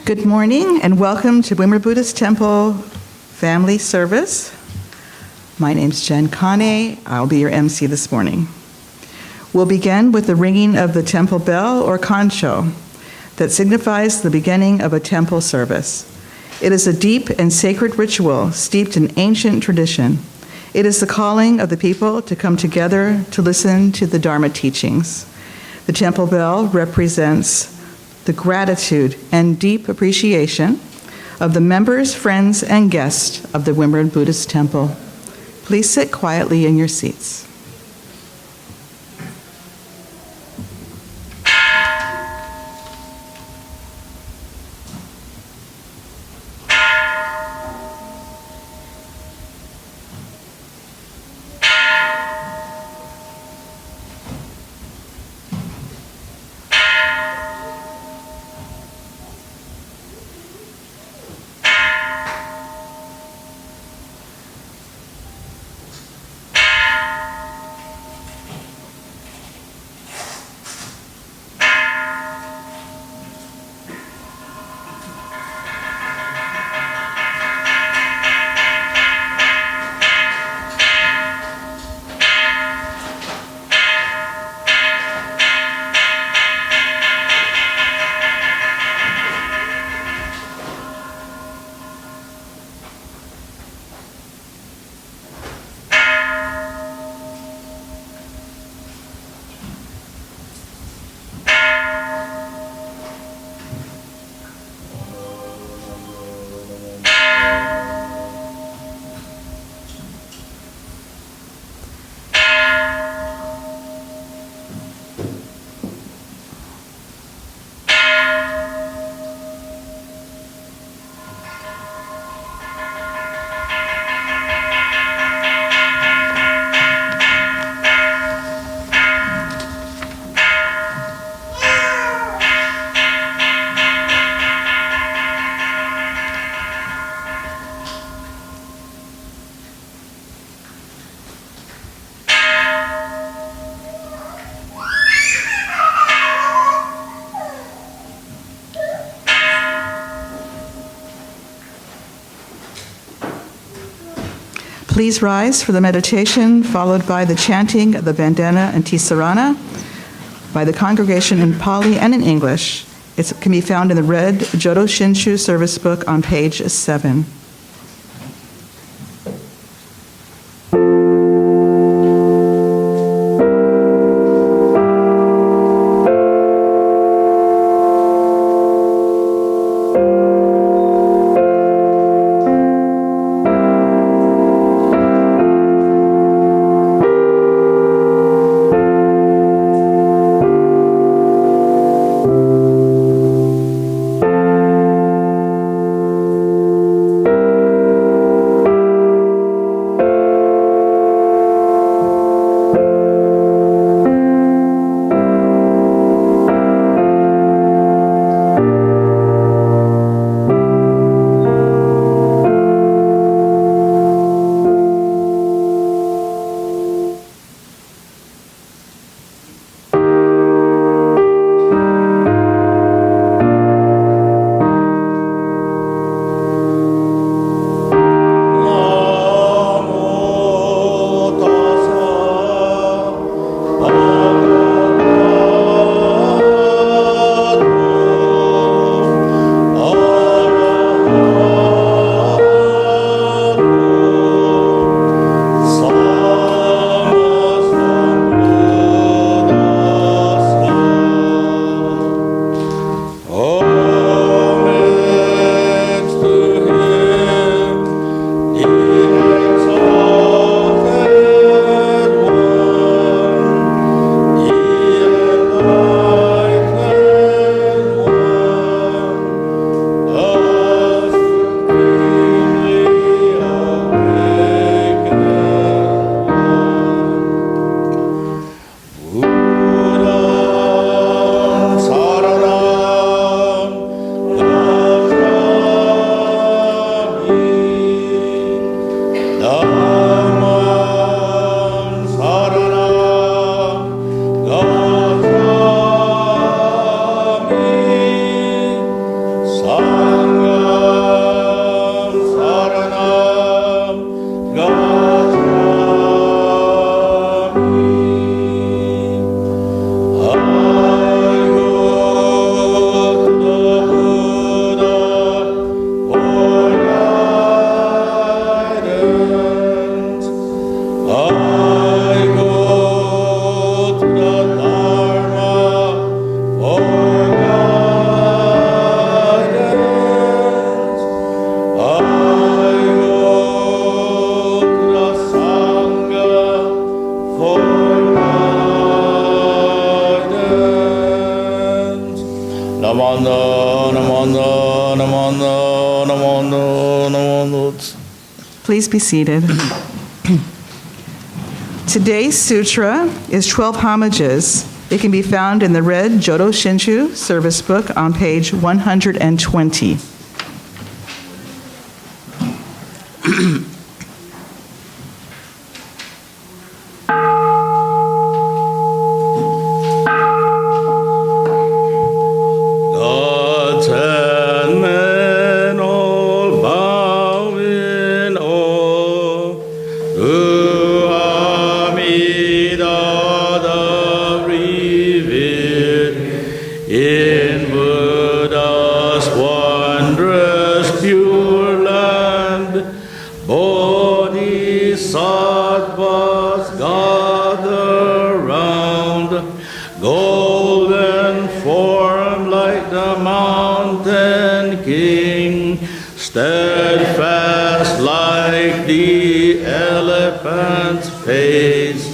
Good morning and welcome to Windward Buddhist Temple Family Service. My name's Jen Kane. I'll be your MC this morning. We'll begin with the ringing of the temple bell or Kansho that signifies the beginning of a temple service. It is a deep and sacred ritual steeped in ancient tradition. It is the calling of the people to come together to listen to the Dharma teachings. The temple bell represents the gratitude and deep appreciation of the members, friends, and guests of the Windward Buddhist Temple. Please sit quietly in your seats. Please rise for the meditation, followed by the chanting of the Vandana Ti-Sarana by the congregation in Pali and in English. It can be found in the red Jodo Shinshu service book on page 7. Please be seated. Today's sutra is 12 Homages. It can be found in the red Jodo Shinshu service book on page 120. Steadfast like the elephant's face,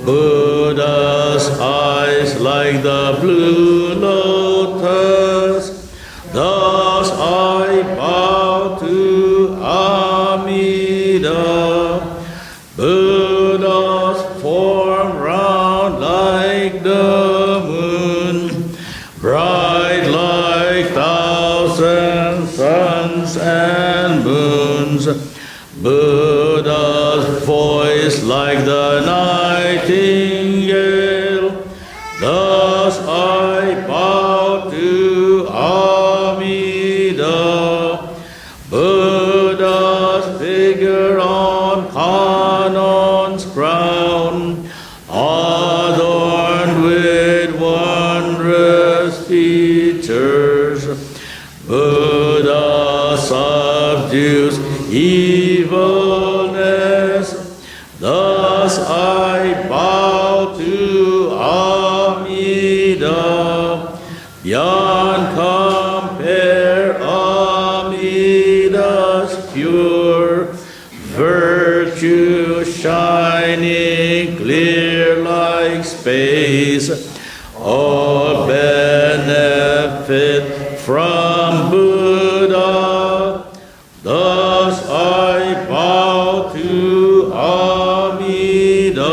Buddha's eyes like the blue lotus. Thus I bow to Amida. Buddha's form round like the moon, bright like thousand suns and moons. Buddha's voice like the nightingale. Thus I bow to Amida. Buddha's figure on Kanon's crown, adorned with wondrous features. Buddha subdues evilness. Thus I bow to Amida. Beyond compare, Amida's pure virtue shining clear like space. All benefit from Buddha. Thus I bow to Amida.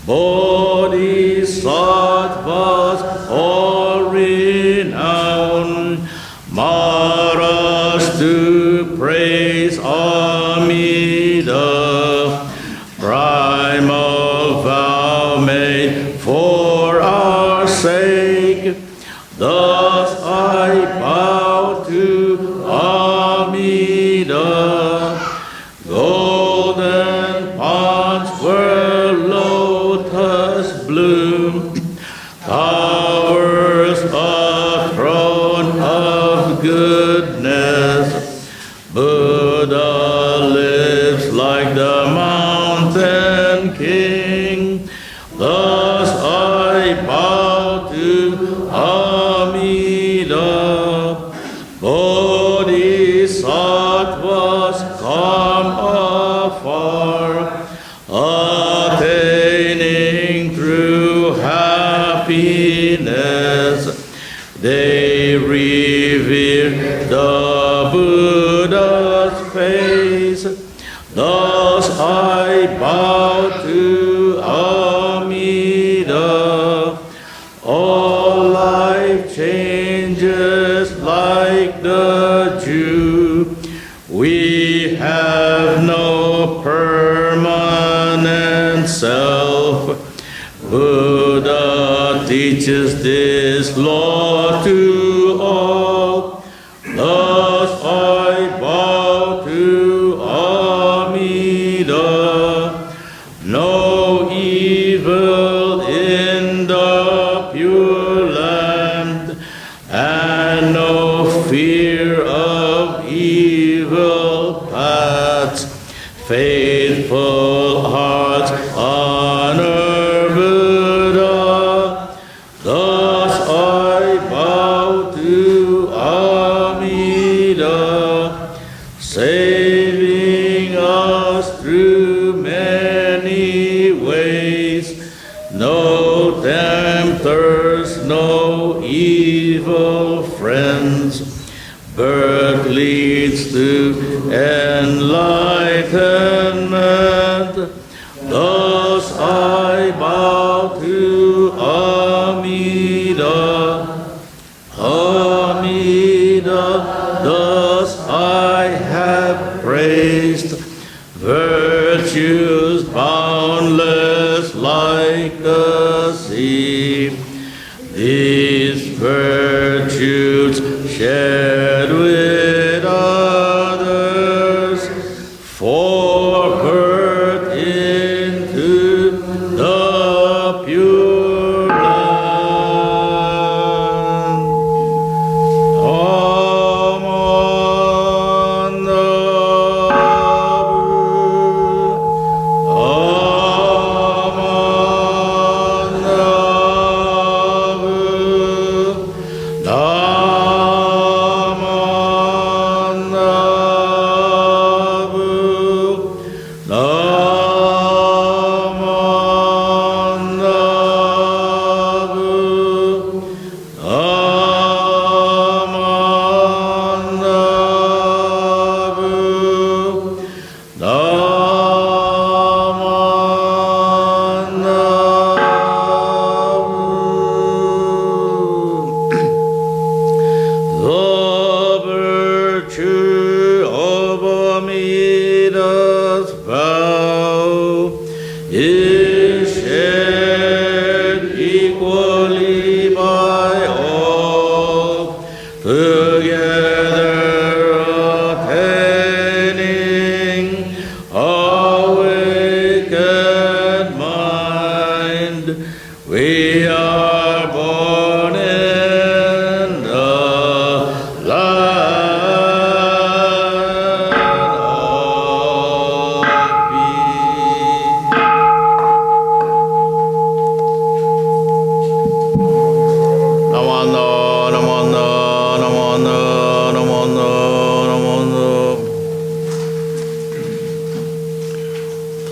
Bodhisattvas all renowned, Maras to praise Amida. Primal vow made for our sake. Thus I bow to Amida. Golden ponds where lotus bloom, towers a throne of goodness. Buddha lives like the mountain king. Thus I bow to Amida. Bodhisattvas come afar, attaining true happiness. They revere the Buddha's face. Thus I bow to Amida. All life changes like the Jew. We have no permanent self. Buddha teaches this law to all. Thus I bow to Amida. No evil in the Pure Land, and no fear of evil paths. Faithful hearts honor Buddha. Thus I bow to Amida, saving us through many ways. No tempters, no evil evil friends. Birth leads to enlightenment. Thus I bow to Amida. Amida, thus I have praised virtues boundless like the sea. These virtues shared with others for birth into the pure land.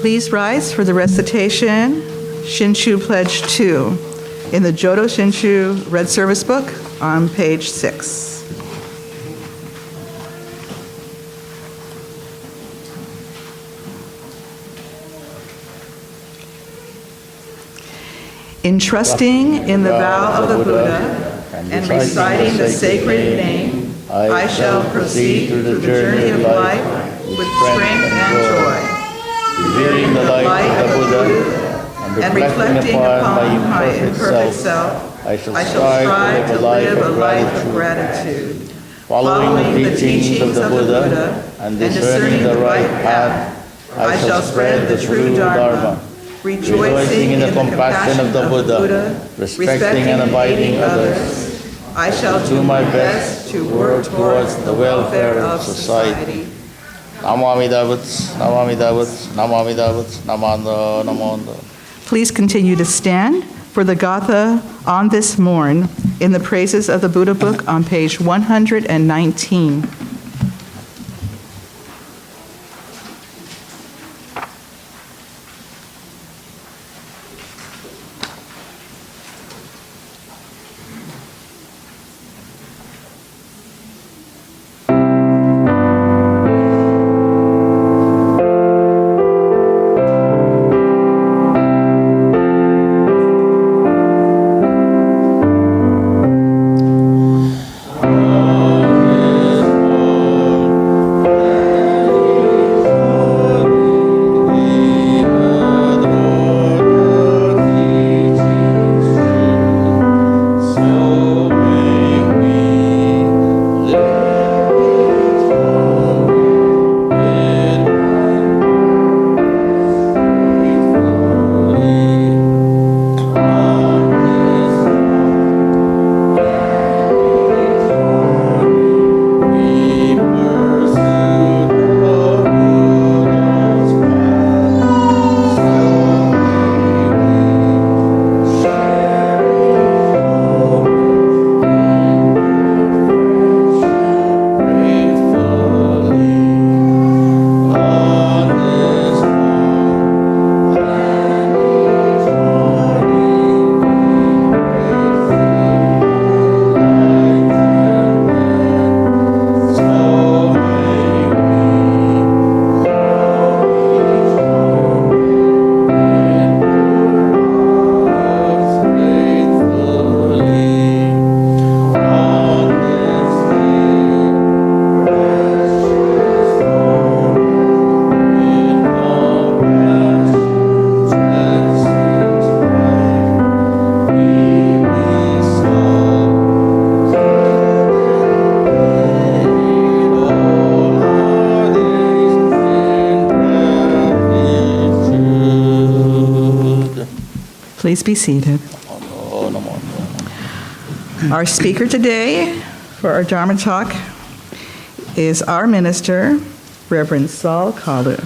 Please rise for the recitation, Shinshu Pledge II, in the Jodo Shinshu Red Service Book on page 6. In trusting in the vow of the Buddha and reciting the sacred name, I shall proceed through the journey of life with strength and joy. Revealing the light of the Buddha and reflecting upon my imperfect self, I shall strive to live a life of gratitude. Following the teachings of the Buddha and discerning the right path, I shall spread the true Dharma. Rejoicing in the compassion of the Buddha, respecting and abiding others, I shall do my best to work towards the welfare of society. Namo Amidavats, Namo Amidavats, Namo Amidavats, Namanda, Namanda. Please continue to stand for the Gatha on this morn in the Praises of the Buddha book on page 119. Please be seated. Our speaker today for our Dharma talk is our minister, Reverend Saul Kalu.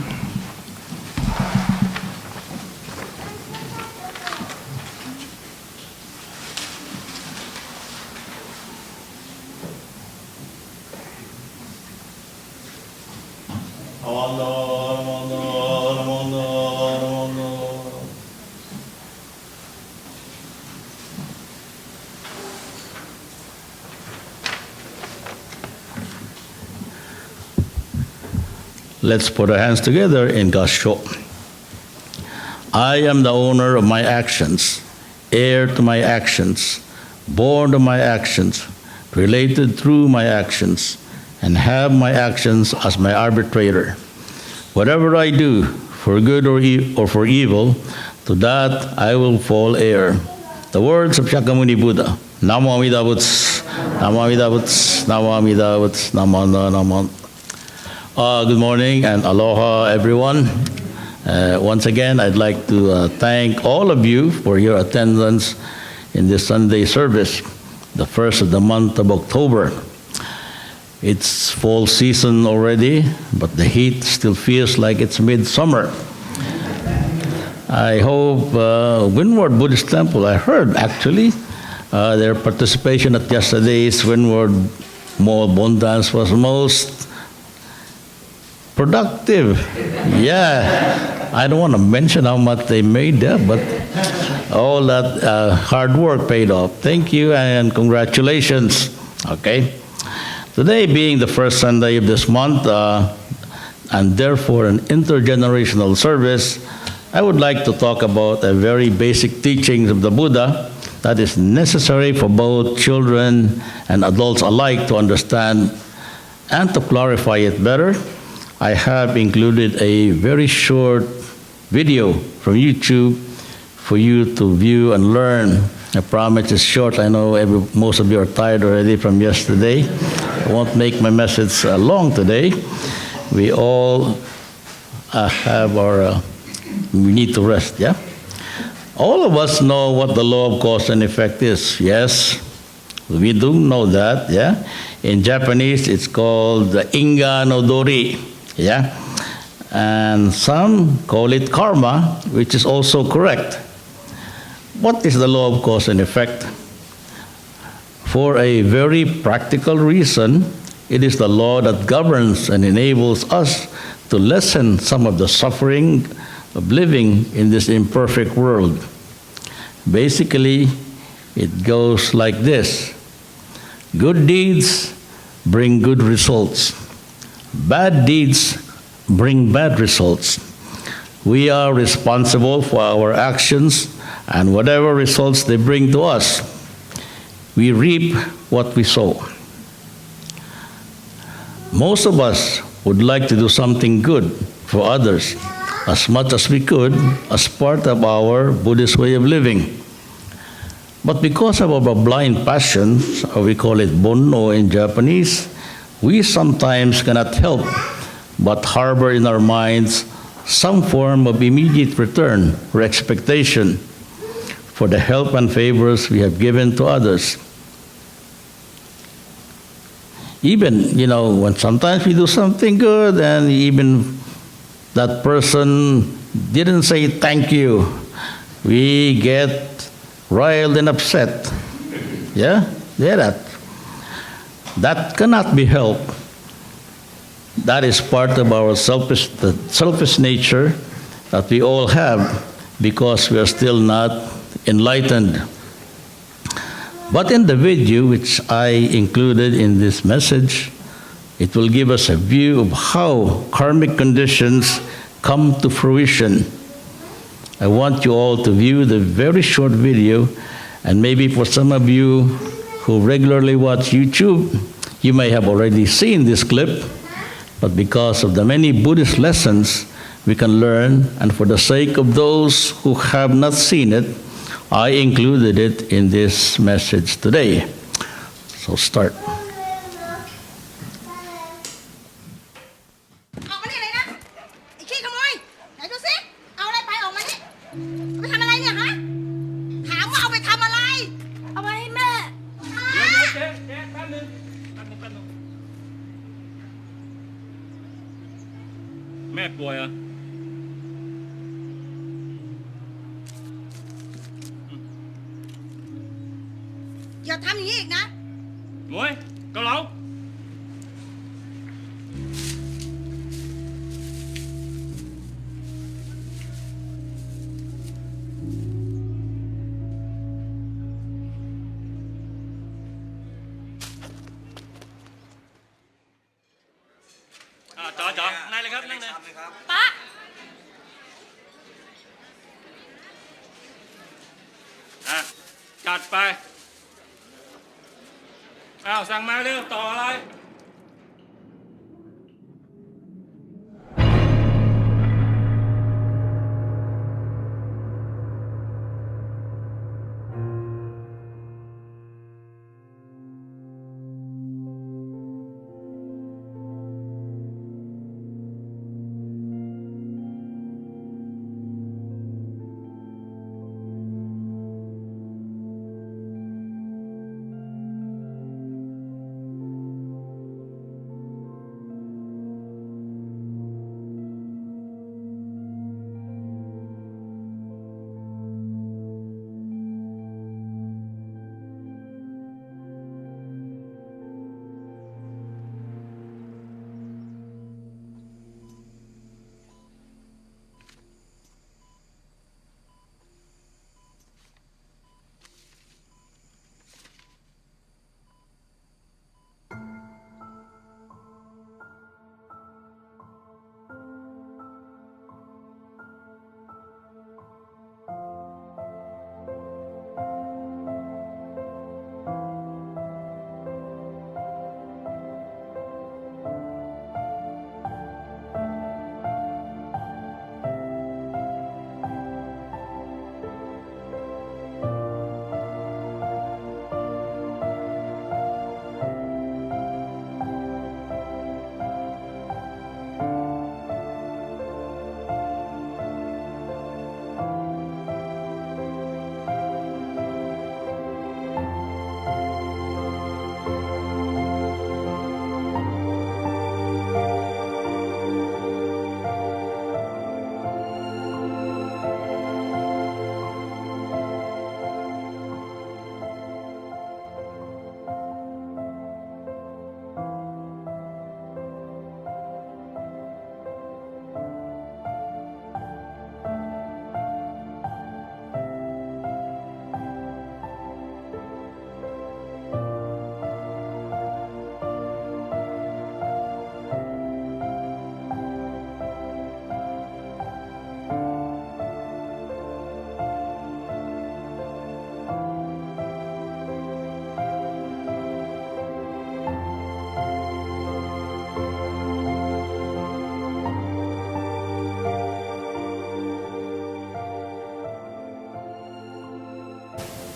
Let's put our hands together in Kansho. I am the owner of my actions, heir to my actions, born of my actions, related through my actions, and have my actions as my arbitrator. Whatever I do, for good or for evil, to that I will fall heir. The words of Shakyamuni Buddha. Namo Amida Butsu, Namo Amida Butsu, Namo Amida Butsu, Namo Namo. Good morning and aloha, everyone. Once again, I'd like to thank all of you for your attendance in this Sunday service, the first of the month of October. It's fall season already, but the heat still feels like it's midsummer. I hope Windward Buddhist Temple, I heard actually, their participation at yesterday's Windward Mall Bon Dance was most productive. Yeah, I don't want to mention how much they made there, but all that hard work paid off. Thank you and congratulations. Okay. Today being the first Sunday of this month, and therefore an intergenerational service, I would like to talk about a very basic teachings of the Buddha that is necessary for both children and adults alike to understand and to clarify it better. I have included a very short video from YouTube for you to view and learn. I promise it's short. I know most of you are tired already from yesterday. I won't make my message long today. We all we need to rest, yeah? All of us know what the law of cause and effect is, yes? We do know that, yeah? In Japanese, it's called the Inga no Dori. Yeah, and some call it karma, which is also correct. What is the law of cause and effect? For a very practical reason, it is the law that governs and enables us to lessen some of the suffering of living in this imperfect world. Basically, it goes like this. Good deeds bring good results. Bad deeds bring bad results. We are responsible for our actions and whatever results they bring to us. We reap what we sow. Most of us would like to do something good for others as much as we could as part of our Buddhist way of living. But because of our blind passions, or we call it bonno in Japanese, we sometimes cannot help but harbor in our minds some form of immediate return or expectation for the help and favors we have given to others. Even, when sometimes we do something good and even that person didn't say thank you, we get riled and upset. Yeah? That cannot be helped. That is part of our selfish nature that we all have because we are still not enlightened. But in the video which I included in this message, it will give us a view of how karmic conditions come to fruition. I want you all to view the very short video, and maybe for some of you who regularly watch YouTube, you may have already seen this clip, but because of the many Buddhist lessons we can learn, and for the sake of those who have not seen it, I included it in this message today. So start. แม่ป่วยเหรออย่าทำอย่างนี้อีกนะ มวยเกาเหลาจ๋อนายเลยครับนั่งเลย ป๊า จัดไปสั่งมาเร็วต่ออะไร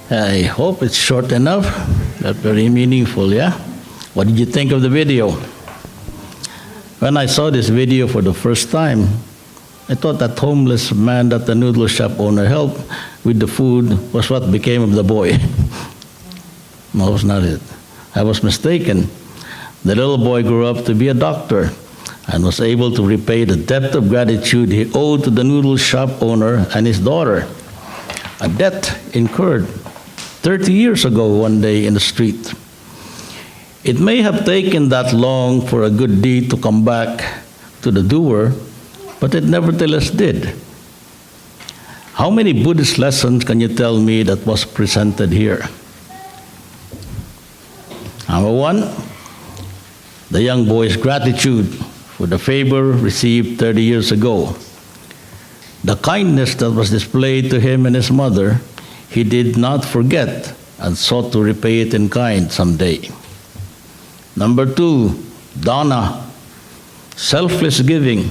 I hope it's short enough, but very meaningful, yeah? What did you think of the video? When I saw this video for the first time, I thought that homeless man that the noodle shop owner helped with the food was what became of the boy. No, it's not it. I was mistaken. The little boy grew up to be a doctor and was able to repay the debt of gratitude he owed to the noodle shop owner and his daughter, a debt incurred 30 years ago one day in the street. It may have taken that long for a good deed to come back to the doer, but it nevertheless did. How many Buddhist lessons can you tell me that was presented here? Number one, the young boy's gratitude for the favor received 30 years ago. The kindness that was displayed to him and his mother, he did not forget and sought to repay it in kind someday. Number two, dana, selfless giving.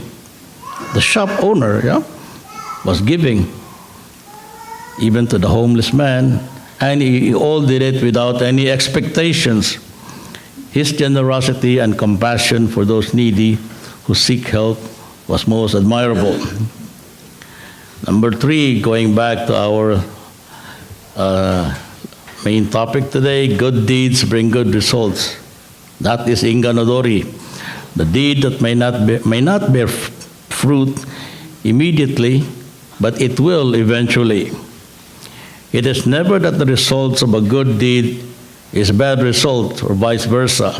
The shop owner was giving even to the homeless man, and he all did it without any expectations. His generosity and compassion for those needy who seek help was most admirable. Number three, going back to our main topic today, good deeds bring good results. That is Inga no Dori. The deed that may not bear fruit immediately, but it will eventually. It is never that the results of a good deed is bad result or vice versa.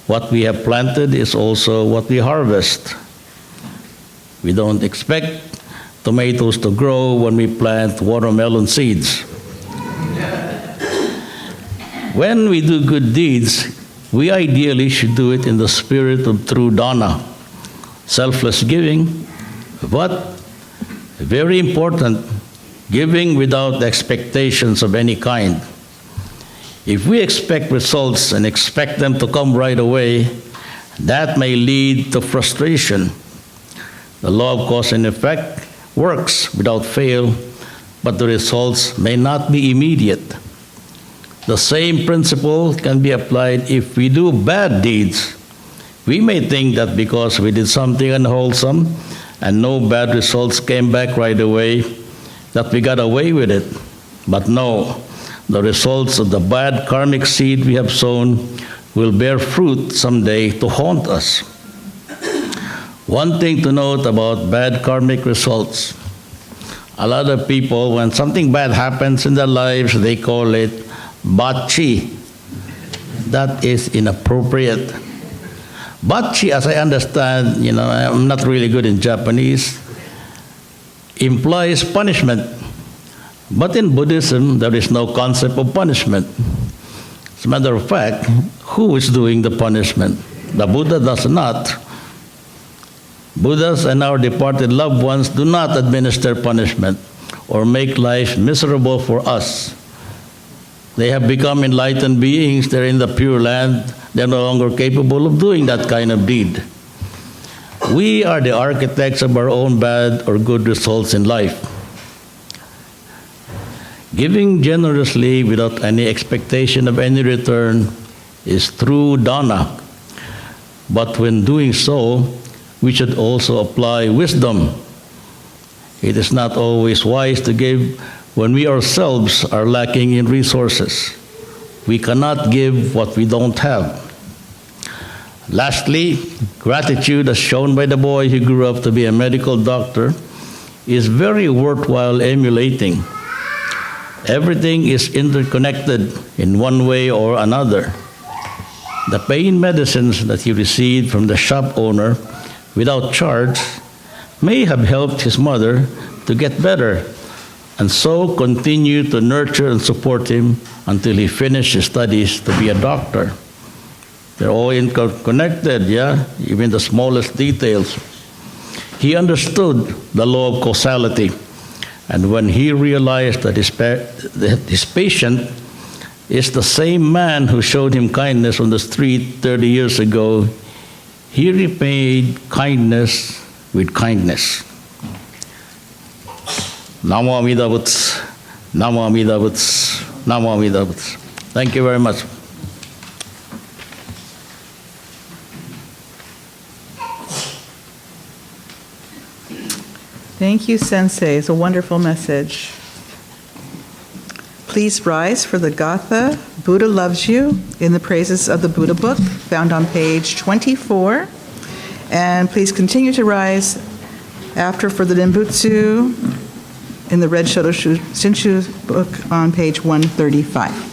What we have planted is also what we harvest. We don't expect tomatoes to grow when we plant watermelon seeds. When we do good deeds, we ideally should do it in the spirit of true dana, selfless giving, but very important, giving without expectations of any kind. If we expect results and expect them to come right away, that may lead to frustration. The law of cause and effect works without fail, but the results may not be immediate. The same principle can be applied if we do bad deeds. We may think that because we did something unwholesome and no bad results came back right away, that we got away with it. But no, the results of the bad karmic seed we have sown will bear fruit someday to haunt us. One thing to note about bad karmic results, a lot of people, when something bad happens in their lives, they call it bachi. That is inappropriate. Bachi, as I understand, I'm not really good in Japanese, implies punishment. But in Buddhism, there is no concept of punishment. As a matter of fact, who is doing the punishment? The Buddha does not. Buddhas and our departed loved ones do not administer punishment or make life miserable for us. They have become enlightened beings. They're in the Pure Land. They're no longer capable of doing that kind of deed. We are the architects of our own bad or good results in life. Giving generously without any expectation of any return is true dana. But when doing so, we should also apply wisdom. It is not always wise to give when we ourselves are lacking in resources. We cannot give what we don't have. Lastly, gratitude, as shown by the boy who grew up to be a medical doctor, is very worthwhile emulating. Everything is interconnected in one way or another. The pain medicines that he received from the shop owner without charge may have helped his mother to get better, and so continue to nurture and support him until he finished his studies to be a doctor. They're all interconnected, yeah? Even the smallest details. He understood the law of causality, and when he realized that his patient is the same man who showed him kindness on the street 30 years ago, he repaid kindness with kindness. Namo Amida Butsu, Namo Amida Butsu, Namo Amida Butsu. Thank you very much. Thank you, Sensei. It's a wonderful message. Please rise for the Gatha, Buddha Loves You, in the Praises of the Buddha book, found on page 24. And please continue to rise after for the Nembutsu in the Red Shodo Shinshu book on page 135.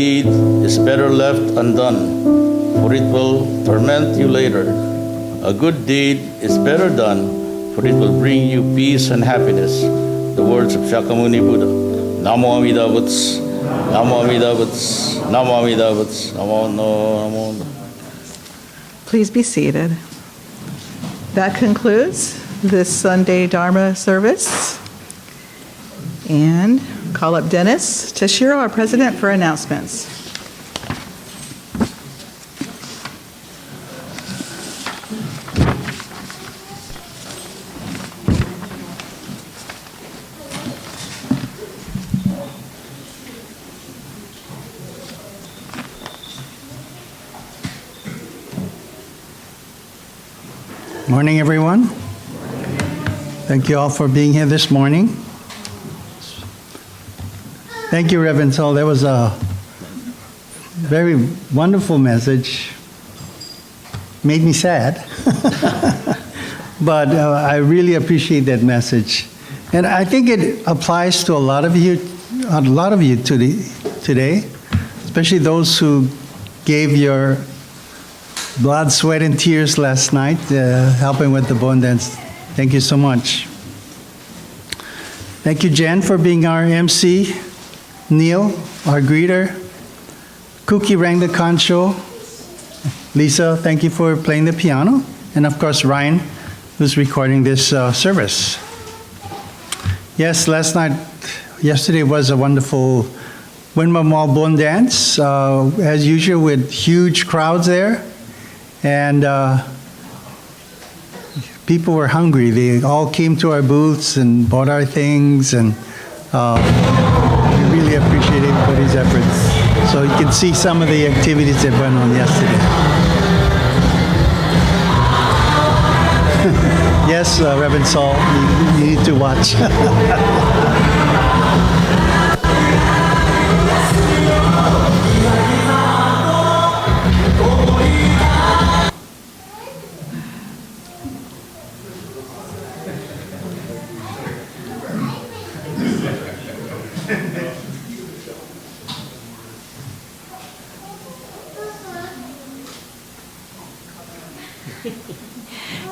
deed is better left undone, for it will torment you later. A good deed is better done, for it will bring you peace and happiness. The words of Shakyamuni Buddha. Namo Amida Butsu, Namo Amida Butsu, Namo Amida Butsu, Namo. Please be seated. That concludes this Sunday Dharma service. And call up Dennis Tashiro, our president, for announcements. Morning, everyone. Thank you all for being here this morning. Thank you, Reverend Sol. That was a very wonderful message. Made me sad. But I really appreciate that message. And I think it applies to a lot of you today, especially those who gave your blood, sweat, and tears last night, helping with the bone dance. Thank you so much. Thank you, Jen, for being our MC. Neil, our greeter. Cookie rang the Kansho. Lisa, thank you for playing the piano. And of course, Ryan, who's recording this service. Yes, yesterday was a wonderful Windward bone dance, as usual, with huge crowds there. And people were hungry. They all came to our booths and bought our things, and we really appreciate everybody's efforts. So you can see some of the activities that went on yesterday. Yes, Reverend Saul, you need to watch.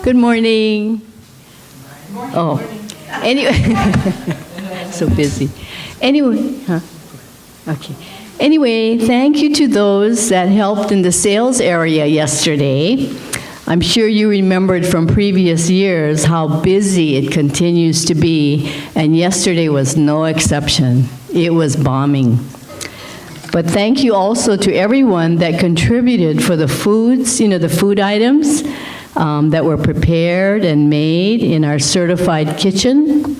Good morning. Oh, anyway, so busy. Anyway, okay. Anyway, thank you to those that helped in the sales area yesterday. I'm sure you remembered from previous years how busy it continues to be, and yesterday was no exception. It was bombing. But thank you also to everyone that contributed for the foods, the food items that were prepared and made in our certified kitchen.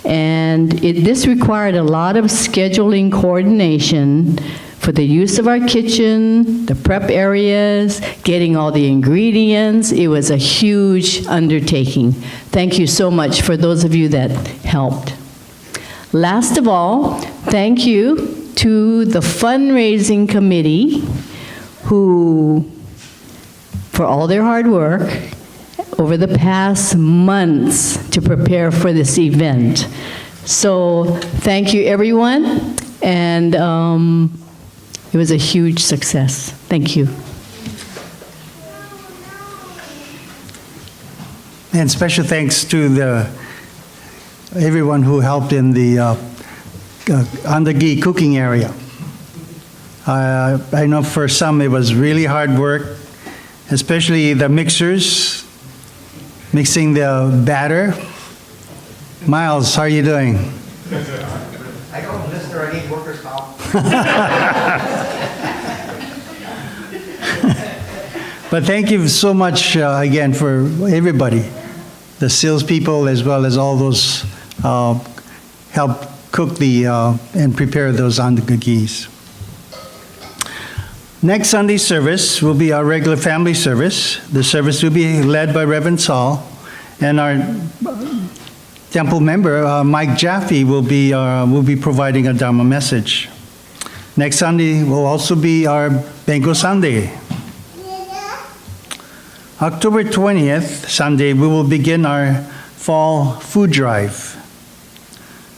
And this required a lot of scheduling coordination for the use of our kitchen, the prep areas, getting all the ingredients. It was a huge undertaking. Thank you so much for those of you that helped. Last of all, thank you to the fundraising committee for all their hard work over the past months to prepare for this event. So thank you, everyone, and it was a huge success. Thank you. And special thanks to everyone who helped in the on the gi cooking area. I know for some it was really hard work, especially the mixers, mixing the batter. Miles, how are you doing? I don't Mr. I need workers' comp. But thank you so much again for everybody, the salespeople as well as all those help cook and prepare those andagis. Next Sunday service will be our regular family service. The service will be led by Reverend Saul, and our temple member, Mike Jaffe, will be providing a Dharma message. Next Sunday will also be our Bengo Sunday. October 20th, Sunday, we will begin our fall food drive.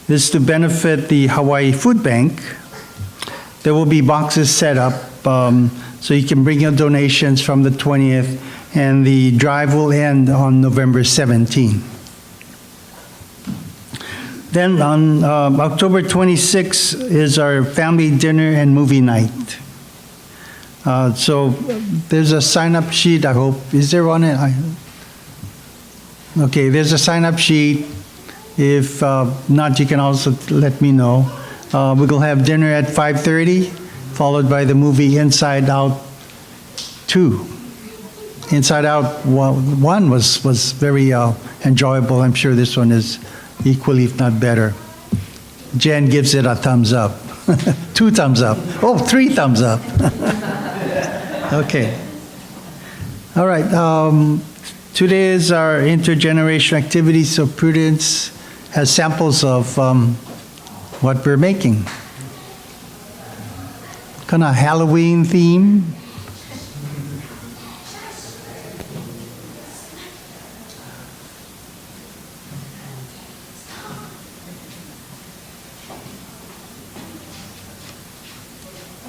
This is to benefit the Hawaii Food Bank. there will be boxes set up, so you can bring your donations from the 20th, and the drive will end on November 17th. Then on October 26th is our family dinner and movie night. So there's a sign-up sheet, I hope. Is there on it? Okay, there's a sign-up sheet. If not, you can also let me know. We're going to have dinner at 5:30, followed by the movie Inside Out 2. Inside Out 1 was very enjoyable. I'm sure this one is equally, if not better. Jen gives it a thumbs up. 2 thumbs up. Oh, 3 thumbs up. Okay. All right. Today is our intergenerational activity, so Prudence has samples of what we're making. Kind of Halloween theme.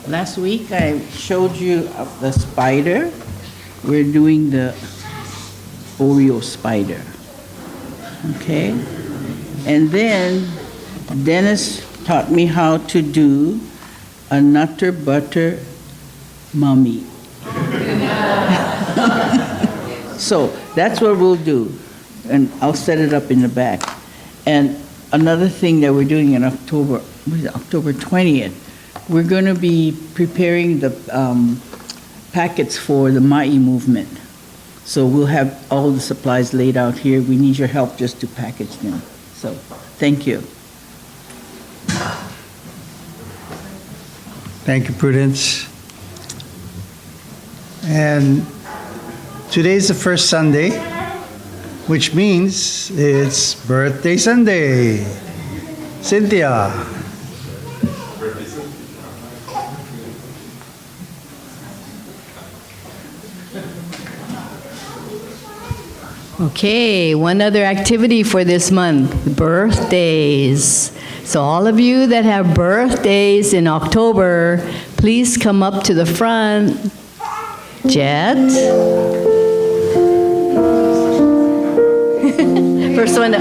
Last week I showed you the spider. We're doing the Oreo spider. Okay? And then Dennis taught me how to do a nutter butter mummy. So that's what we'll do. And I'll set it up in the back. And another thing that we're doing in October 20th, we're going to be preparing the packets for the Ma'i movement. So we'll have all the supplies laid out here. We need your help just to package them. So thank you. Thank you, Prudence. And today's the first Sunday, which means it's birthday Sunday. Cynthia. Okay, one other activity for this month, birthdays. So all of you that have birthdays in October, please come up to the front. Jet. First one,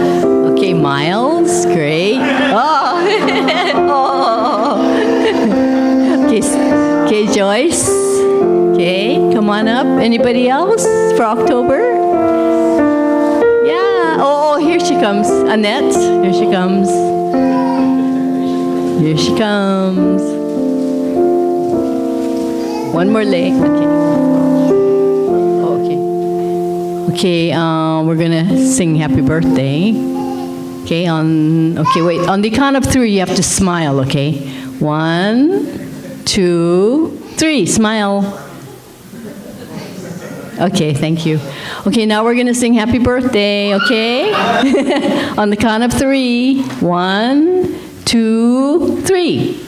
okay, Miles, great. Oh, oh. Okay, Joyce. Okay, come on up. Anybody else for October? Oh, here she comes. Annette, here she comes. Here she comes. One more leg. Okay. Okay, we're gonna sing happy birthday. Okay, wait. On the count of 3, you have to smile, okay? 1, 2, 3, smile. Okay, thank you. Okay, now we're going to sing happy birthday, okay? On the count of 3. 1, 2, 3.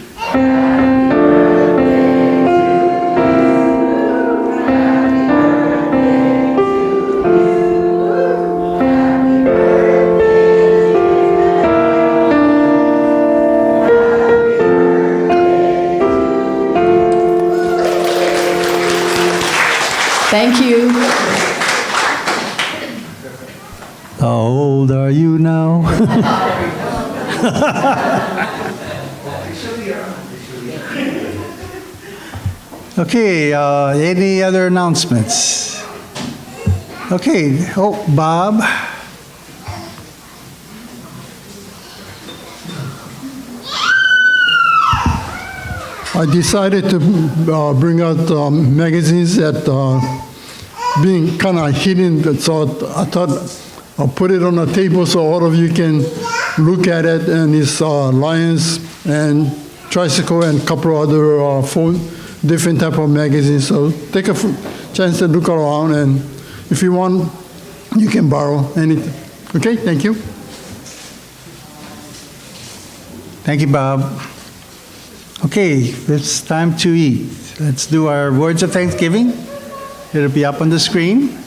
Thank you. How old are you now? Okay, any other announcements? Okay, oh, Bob. I decided to bring out magazines that being kind of hidden, so I thought I'll put it on the table so all of you can look at it, and it's Lions and Tricycle and a couple other 4 different type of magazines. So take a chance to look around, and if you want, you can borrow anything. Okay, thank you. Thank you, Bob. Okay, it's time to eat. Let's do our words of thanksgiving. It'll be up on the screen.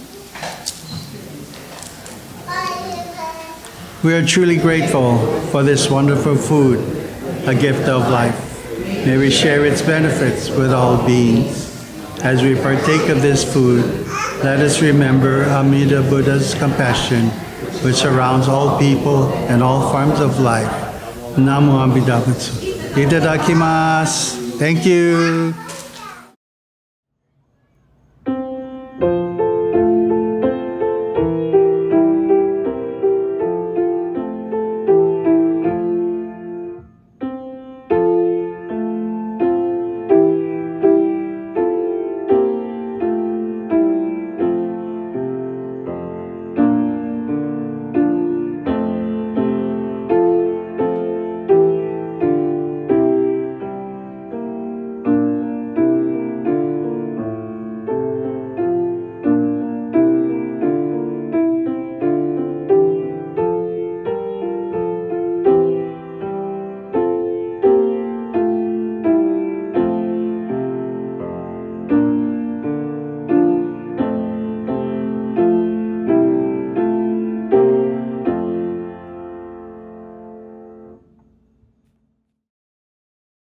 We are truly grateful for this wonderful food, a gift of life. May we share its benefits with all beings. As we partake of this food, let us remember Amida Buddha's compassion, which surrounds all people and all forms of life. Namo Amida Butsu. Itadakimasu. Thank you.